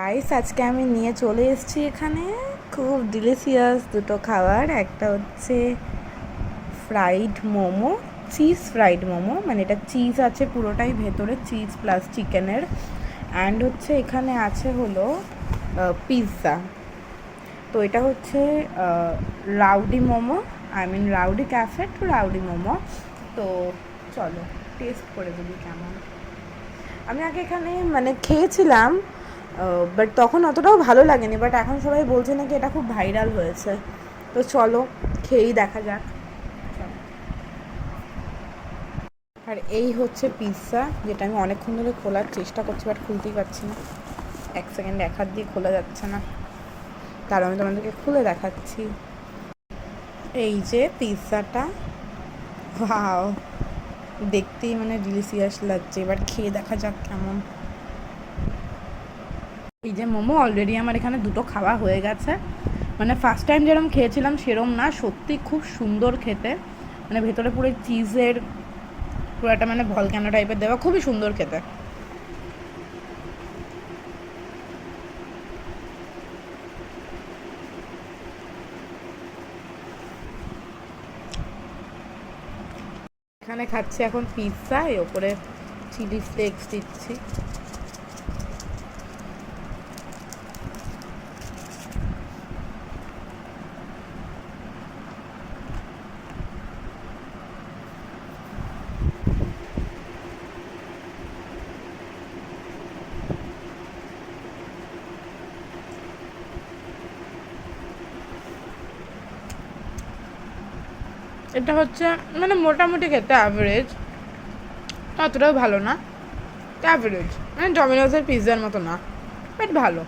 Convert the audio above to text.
Guys, আজকে আমি নিয়ে চলে এসেছি এখানে খুব ডিলিশিয়াস দুটো খাবার। একটা হচ্ছে fried momo, cheese fried momo, মানে এটা চিজ আছে পুরোটাই ভেতরে, চিজ প্লাস চিকেনের। অ্যান্ড হচ্ছে এখানে আছে হলো পিৎজা। তো এটা হচ্ছে Rowdy Momo, Rowdy Cafe to Rowdy Momo. তো চলো টেস্ট করে দেখি কেমন। আমি আগে এখানে খেয়েছিলাম, বাট তখন অতটাও ভালো লাগেনি, বাট এখন সবাই বলছে নাকি এটা খুব ভাইরাল হয়েছে। তো চলো খেয়েই দেখা যাক। আর এই হচ্ছে পিৎজা, যেটা আমি অনেকক্ষণ ধরে খোলার চেষ্টা করছি, বাট খুলতেই পারছি না। এক সেকেন্ড, এক হাত দিয়ে খোলা যাচ্ছে না, তার আমি তোমাদেরকে খুলে দেখাচ্ছি। এই যে পিৎজাটা, ওয়াও, দেখতেই ডিলিশিয়াস লাগছে। এবার খেয়ে দেখা যাক কেমন। এই যে মোমো, অলরেডি আমার এখানে দুটো খাওয়া হয়ে গেছে। ফার্স্ট টাইম যেরকম খেয়েছিলাম সেরম না, সত্যি খুব সুন্দর খেতে। ভেতরে পুরো চিজের পুরো একটা ভলক্যানো টাইপের দেওয়া, খুবই সুন্দর খেতে। এখানে খাচ্ছি এখন পিৎজা, এর ওপরে চিলি ফ্লেক্স দিচ্ছি। এটা হচ্ছে মোটামুটি খেতে অ্যাভারেজ, অতটাও ভালো না, অ্যাভারেজ, ডমিনোজের পিৎজার মতো না, বাট ভালো।